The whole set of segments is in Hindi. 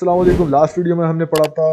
अस्सलाम वालेकुम। लास्ट वीडियो में हमने पढ़ा था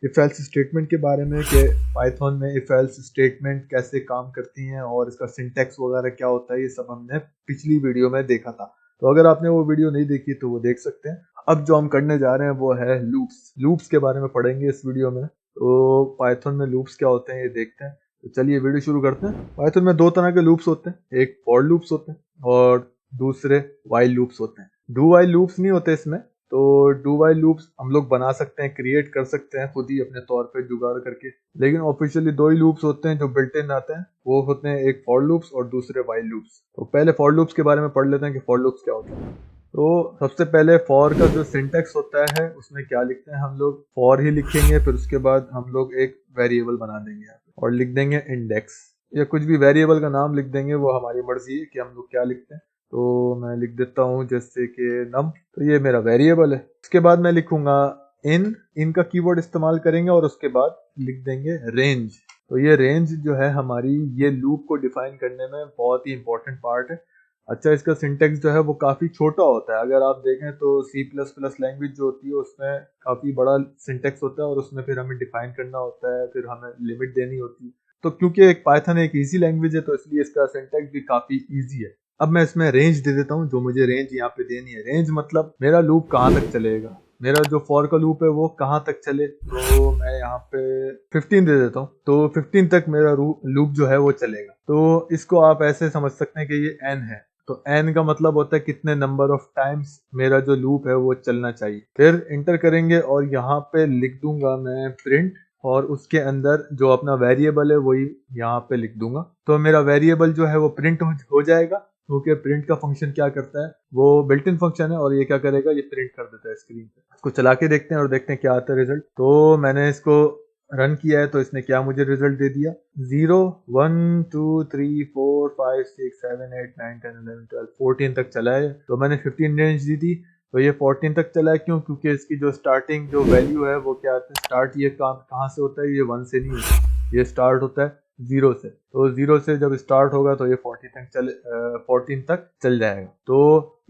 इफ एल्स स्टेटमेंट के बारे में कि पाइथन में इफ एल्स स्टेटमेंट कैसे काम करती हैं और इसका सिंटैक्स वगैरह क्या होता है, ये सब हमने पिछली वीडियो में देखा था। तो अगर आपने वो वीडियो नहीं देखी तो वो देख सकते हैं। अब जो हम करने जा रहे हैं वो है लूप्स के बारे में पढ़ेंगे इस वीडियो में। तो पाइथन में लूप्स क्या होते हैं ये देखते हैं। तो चलिए वीडियो शुरू करते हैं। पाइथन में दो तरह के लूप्स होते हैं, एक फॉर लूप्स होते हैं और दूसरे वाइल लूप्स होते हैं। डू वाइल लूप्स नहीं होते इसमें। तो डू वाइल लूप्स हम लोग बना सकते हैं, क्रिएट कर सकते हैं खुद ही अपने तौर पे जुगाड़ करके। लेकिन ऑफिशियली दो ही लूप्स होते हैं जो बिल्ट इन आते हैं, वो होते हैं एक फॉर लूप्स और दूसरे वाइल लूप्स। तो पहले फॉर लूप्स के बारे में पढ़ लेते हैं कि फॉर लूप्स क्या होता है। तो सबसे पहले फॉर का जो सिंटैक्स होता है उसमें क्या लिखते हैं, हम लोग फॉर ही लिखेंगे, फिर उसके बाद हम लोग एक वेरिएबल बना देंगे यहाँ पे और लिख देंगे इंडेक्स, या कुछ भी वेरिएबल का नाम लिख देंगे, वो हमारी मर्जी है कि हम लोग क्या लिखते हैं। तो मैं लिख देता हूँ जैसे कि नम, तो ये मेरा वेरिएबल है। उसके बाद मैं लिखूंगा इन का कीवर्ड इस्तेमाल करेंगे और उसके बाद लिख देंगे रेंज। तो ये रेंज जो है हमारी ये लूप को डिफाइन करने में बहुत ही इंपॉर्टेंट पार्ट है। अच्छा, इसका सिंटेक्स जो है वो काफ़ी छोटा होता है। अगर आप देखें तो C++ लैंग्वेज जो होती है उसमें काफ़ी बड़ा सिंटेक्स होता है और उसमें फिर हमें डिफाइन करना होता है, फिर हमें लिमिट देनी होती है। तो क्योंकि एक पाइथन एक इजी लैंग्वेज है तो इसलिए इसका सिंटेक्स भी काफ़ी इजी है। अब मैं इसमें रेंज दे देता हूँ, जो मुझे रेंज यहाँ पे देनी है। रेंज मतलब मेरा लूप कहाँ तक चलेगा, मेरा जो फॉर का लूप है वो कहाँ तक चले। तो मैं यहाँ पे 15 दे देता हूँ, तो 15 तक मेरा लूप जो है वो चलेगा। तो इसको आप ऐसे समझ सकते हैं कि ये n है। तो n का मतलब होता है कितने नंबर ऑफ टाइम्स मेरा जो लूप है वो चलना चाहिए। फिर इंटर करेंगे और यहाँ पे लिख दूंगा मैं प्रिंट, और उसके अंदर जो अपना वेरिएबल है वही यहाँ पे लिख दूंगा। तो मेरा वेरिएबल जो है वो प्रिंट हो जाएगा, क्योंकि प्रिंट का फंक्शन क्या करता है, वो बिल्ट इन फंक्शन है और ये क्या करेगा, ये प्रिंट कर देता है स्क्रीन पे। इसको चला के देखते हैं और देखते हैं क्या आता है रिजल्ट। तो मैंने इसको रन किया है तो इसने क्या मुझे रिजल्ट दे दिया, 0 1 2 3 4 5 6 7 8 9 10 11 12 14 तक चला है। तो मैंने 15 रेंज दी थी तो ये 14 तक चला है। क्यों? क्योंकि इसकी जो स्टार्टिंग जो वैल्यू है वो क्या आता है, स्टार्ट ये कहाँ से होता है, ये 1 से नहीं होता, ये स्टार्ट होता है 0 से। तो 0 से जब स्टार्ट होगा तो ये 14 तक चल जाएगा। तो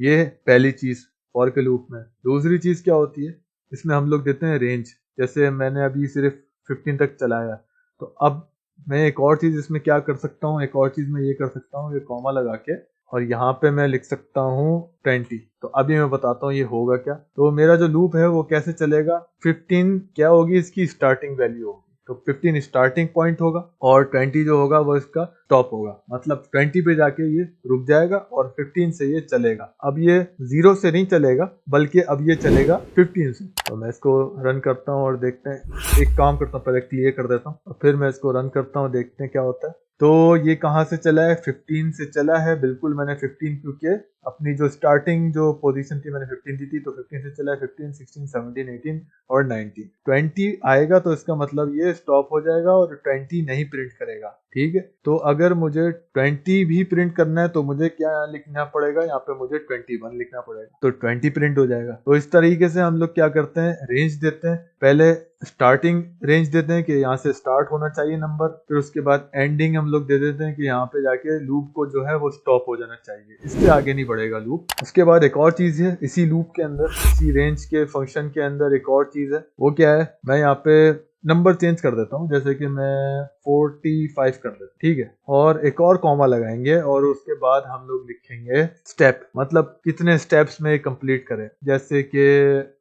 ये पहली चीज फॉर के लूप में। दूसरी चीज क्या होती है, इसमें हम लोग देते हैं रेंज। जैसे मैंने अभी सिर्फ 15 तक चलाया, तो अब मैं एक और चीज इसमें क्या कर सकता हूँ, एक और चीज मैं ये कर सकता हूँ, ये कॉमा लगा के और यहाँ पे मैं लिख सकता हूँ 20। तो अभी मैं बताता हूँ ये होगा क्या। तो मेरा जो लूप है वो कैसे चलेगा, 15 क्या होगी, इसकी स्टार्टिंग वैल्यू होगी। तो 15 स्टार्टिंग पॉइंट होगा और 20 जो होगा वो इसका स्टॉप होगा। मतलब 20 पे जाके ये रुक जाएगा और 15 से ये चलेगा। अब ये 0 से नहीं चलेगा बल्कि अब ये चलेगा 15 से। तो मैं इसको रन करता हूँ और देखते हैं। एक काम करता हूँ, पहले क्लियर कर देता हूँ और फिर मैं इसको रन करता हूँ, देखते हैं क्या होता है। तो ये कहाँ से चला है, 15 से चला है। बिल्कुल मैंने 15, क्योंकि अपनी जो स्टार्टिंग जो पोजीशन थी मैंने 15 दी थी, तो 15 से चला है 15 16 17 18 और 19। 20 आएगा तो इसका मतलब ये स्टॉप हो जाएगा और 20 नहीं प्रिंट करेगा। ठीक है, तो अगर मुझे 20 भी प्रिंट करना है तो मुझे क्या यहाँ लिखना पड़ेगा, यहाँ पे मुझे 21 लिखना पड़ेगा, तो 20 प्रिंट हो जाएगा। तो इस तरीके से हम लोग क्या करते हैं, रेंज देते हैं। पहले स्टार्टिंग रेंज देते हैं कि यहाँ से स्टार्ट होना चाहिए नंबर, फिर उसके बाद एंडिंग हम लोग दे देते हैं कि यहाँ पे जाके लूप को जो है वो स्टॉप हो जाना चाहिए, इससे आगे नहीं बढ़ेगा लूप। उसके बाद एक और चीज है इसी लूप के अंदर, इसी रेंज के फंक्शन के अंदर एक और चीज है। वो क्या है, मैं यहाँ पे नंबर चेंज कर देता हूँ, जैसे कि मैं 45 कर देता हूँ। ठीक है, और एक और कॉमा लगाएंगे और उसके बाद हम लोग लिखेंगे स्टेप, मतलब कितने स्टेप्स में कंप्लीट करें। जैसे कि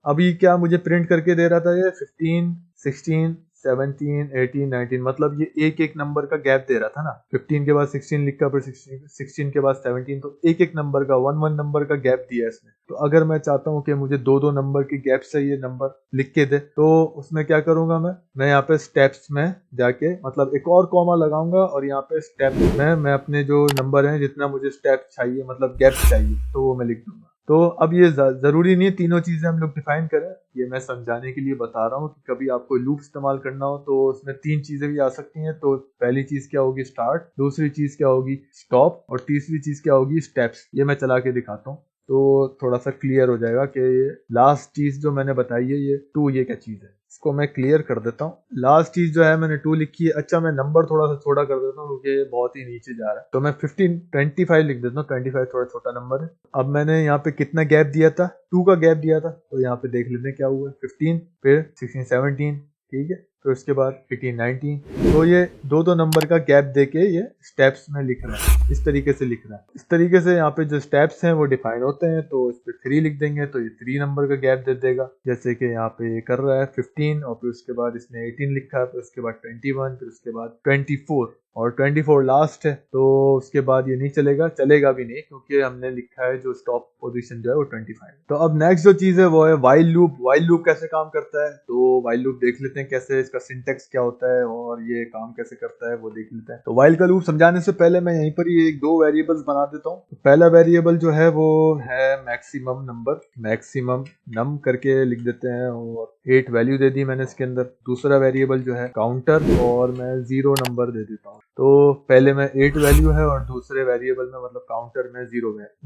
अभी क्या मुझे प्रिंट करके दे रहा था, ये 15 16 17 18 19, मतलब ये एक एक नंबर का गैप दे रहा था ना। 15 के बाद 16 लिखा, फिर 16 के बाद 17, तो एक एक नंबर का 1 नंबर का गैप दिया इसने। तो अगर मैं चाहता हूँ कि मुझे 2 नंबर के गैप से ये नंबर लिख के दे, तो उसमें क्या करूंगा, मैं यहाँ पे स्टेप्स में जाके मतलब एक और कॉमा लगाऊंगा और यहाँ पे स्टेप में मैं अपने जो नंबर है जितना मुझे स्टेप चाहिए मतलब गैप चाहिए तो वो मैं लिख दूंगा। तो अब ये जरूरी नहीं है तीनों चीजें हम लोग डिफाइन करें, ये मैं समझाने के लिए बता रहा हूँ कि कभी आपको लूप इस्तेमाल करना हो तो उसमें 3 चीजें भी आ सकती हैं। तो पहली चीज क्या होगी, स्टार्ट, दूसरी चीज क्या होगी, स्टॉप, और तीसरी चीज क्या होगी, स्टेप्स। ये मैं चला के दिखाता हूँ तो थोड़ा सा क्लियर हो जाएगा कि ये लास्ट चीज जो मैंने बताई है ये 2 ये क्या चीज है। इसको मैं क्लियर कर देता हूँ। लास्ट चीज जो है मैंने 2 लिखी है। अच्छा मैं नंबर थोड़ा सा छोटा कर देता हूँ क्योंकि ये बहुत ही नीचे जा रहा है, तो मैं 25 लिख देता हूँ। 25 थोड़ा छोटा नंबर है। अब मैंने यहाँ पे कितना गैप दिया था, 2 का गैप दिया था, तो यहाँ पे देख लेते हैं क्या हुआ है। 15 फिर 16 17, ठीक है, फिर उसके बाद 18 19। तो ये दो नंबर का गैप देके ये स्टेप्स में लिखना है, इस तरीके से लिखना है। इस तरीके से यहाँ पे जो स्टेप्स हैं वो डिफाइन होते हैं, तो इस पे 3 लिख देंगे तो ये 3 नंबर का गैप दे देगा। जैसे कि यहाँ पे ये कर रहा है 15 और फिर उसके बाद इसने 18 लिखा है, फिर उसके बाद 21, फिर उसके बाद 24 और 24 लास्ट है, तो उसके बाद ये नहीं चलेगा, चलेगा भी नहीं क्योंकि हमने लिखा है जो स्टॉप पोजीशन जो है वो 25। तो अब नेक्स्ट जो चीज है वो है व्हाइल लूप। व्हाइल लूप कैसे काम करता है, तो व्हाइल लूप देख लेते हैं कैसे, इसका सिंटेक्स क्या होता है और ये काम कैसे करता है वो देख लेते हैं। तो व्हाइल का लूप समझाने से पहले मैं यहीं पर ये 2 वेरिएबल्स बना देता हूँ। तो पहला वेरिएबल जो है वो है मैक्सिमम नंबर, मैक्सिमम नम करके लिख देते हैं और 8 वैल्यू दे दी मैंने इसके अंदर। दूसरा वेरिएबल जो है काउंटर और मैं 0 नंबर दे देता हूँ। तो पहले में 8 वैल्यू है और दूसरे वेरिएबल में मतलब काउंटर में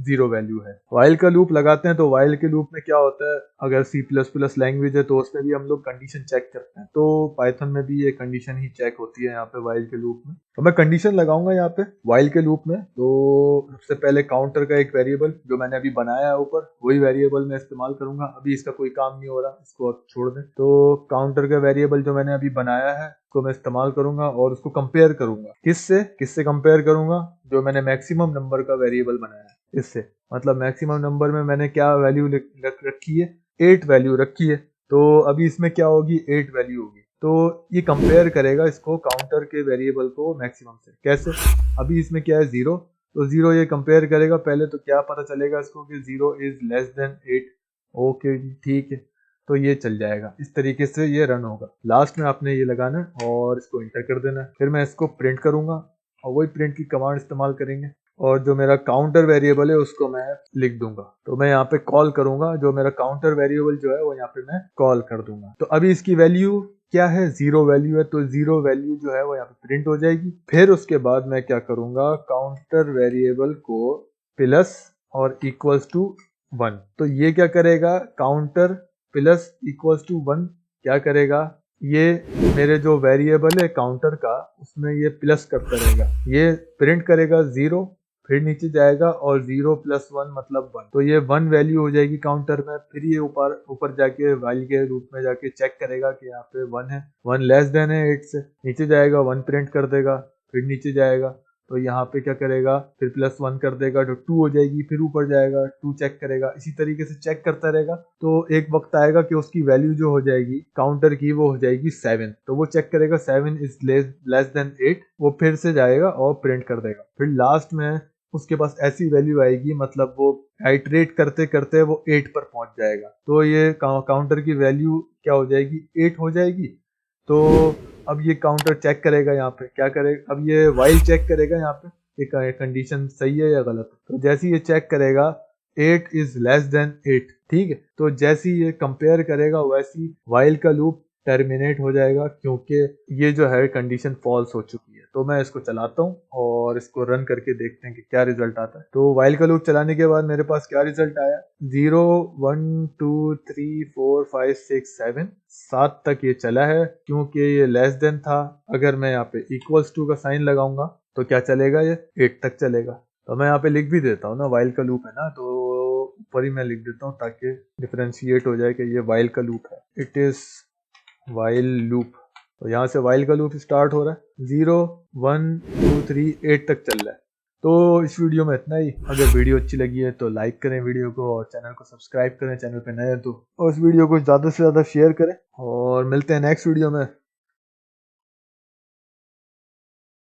0 वैल्यू है। व्हाइल का लूप लगाते हैं तो व्हाइल के लूप में क्या होता है, अगर C++ लैंग्वेज है तो उसमें भी हम लोग कंडीशन चेक करते हैं, तो पाइथन में भी ये कंडीशन ही चेक होती है यहाँ पे व्हाइल के लूप में। तो मैं कंडीशन लगाऊंगा यहाँ पे व्हाइल के लूप में। तो सबसे पहले काउंटर का एक वेरिएबल जो मैंने अभी बनाया है ऊपर, वही वेरिएबल मैं इस्तेमाल करूंगा। अभी इसका कोई काम नहीं हो रहा, इसको अब छोड़ दें। तो काउंटर का वेरिएबल जो मैंने अभी बनाया है उसको मैं इस्तेमाल करूंगा और उसको कंपेयर करूंगा। किससे कंपेयर करूंगा, जो मैंने मैक्सिमम नंबर का वेरिएबल बनाया है इससे। मतलब मैक्सिमम नंबर में मैंने क्या वैल्यू रखी है, 8 वैल्यू रखी है, तो अभी इसमें क्या होगी, 8 वैल्यू होगी। तो ये कंपेयर करेगा इसको काउंटर के वेरिएबल को मैक्सिमम से। कैसे, अभी इसमें क्या है 0, तो 0 ये कंपेयर करेगा पहले, तो क्या पता चलेगा इसको कि 0 इज लेस देन 8। ओके जी, ठीक है, तो ये चल जाएगा। इस तरीके से ये रन होगा। लास्ट में आपने ये लगाना है और इसको इंटर कर देना है। फिर मैं इसको प्रिंट करूंगा और वही प्रिंट की कमांड इस्तेमाल करेंगे और जो मेरा काउंटर वेरिएबल है उसको मैं लिख दूंगा। तो मैं यहाँ पे कॉल करूंगा, जो मेरा काउंटर वेरिएबल जो है वो यहाँ पे मैं कॉल कर दूंगा। तो अभी इसकी वैल्यू क्या है, 0 वैल्यू है, तो 0 वैल्यू जो है वो यहाँ पे प्रिंट हो जाएगी। फिर उसके बाद मैं क्या करूंगा, काउंटर वेरिएबल को प्लस और इक्वल्स टू 1। तो ये क्या करेगा, काउंटर प्लस इक्वल्स टू 1 क्या करेगा, ये मेरे जो वेरिएबल है काउंटर का उसमें ये प्लस करता रहेगा, ये प्रिंट करेगा 0, फिर नीचे जाएगा और 0 + 1 मतलब 1। तो ये 1 वैल्यू हो जाएगी काउंटर में। फिर ये ऊपर जाके व्हाइल के रूप में जाके चेक करेगा कि यहाँ पे 1 है, 1 लेस देन है 8 से, नीचे जाएगा 1 प्रिंट कर देगा, फिर नीचे जाएगा तो यहाँ पे क्या करेगा, फिर +1 कर देगा तो 2 हो जाएगी, फिर ऊपर जाएगा 2 चेक करेगा। इसी तरीके से चेक करता रहेगा। तो एक वक्त आएगा कि उसकी वैल्यू जो हो जाएगी काउंटर की वो हो जाएगी 7। तो वो चेक करेगा 7 इज लेस देन 8, वो फिर से जाएगा और प्रिंट कर देगा। फिर लास्ट में उसके पास ऐसी वैल्यू आएगी, मतलब वो आइटरेट करते करते वो 8 पर पहुंच जाएगा। तो ये काउंटर की वैल्यू क्या हो जाएगी, 8 हो जाएगी। तो अब ये काउंटर चेक करेगा, यहाँ पे क्या करेगा, अब ये व्हाइल चेक करेगा यहाँ पे ये कंडीशन सही है या गलत। तो जैसे ही ये चेक करेगा 8 इज लेस देन 8, ठीक है, तो जैसे ही ये कंपेयर करेगा वैसे ही व्हाइल का लूप टर्मिनेट हो जाएगा, क्योंकि ये जो है कंडीशन फॉल्स हो चुकी है। तो मैं इसको चलाता हूँ और इसको रन करके देखते हैं कि क्या रिजल्ट आता है। तो व्हाइल का लूप चलाने के बाद मेरे पास क्या रिजल्ट आया, 0 1 2 3 4 5 6 7 तक ये चला है, क्योंकि ये लेस देन था। अगर मैं यहाँ पे इक्वल्स टू का साइन लगाऊंगा तो क्या चलेगा, ये 8 तक चलेगा। तो मैं यहाँ पे लिख भी देता हूँ ना, व्हाइल का लूप है ना, तो ऊपर ही मैं लिख देता हूँ ताकि डिफरेंशिएट हो जाए कि ये व्हाइल का लूप है। It is while loop. तो यहाँ से व्हाइल का लूप स्टार्ट हो रहा है, 0 1 2 3 8 तक चल रहा है। तो इस वीडियो में इतना ही। अगर वीडियो अच्छी लगी है तो लाइक करें वीडियो को और चैनल को सब्सक्राइब करें, चैनल पे नए हैं तो, और इस वीडियो को ज़्यादा से ज़्यादा शेयर करें। और मिलते हैं नेक्स्ट वीडियो में।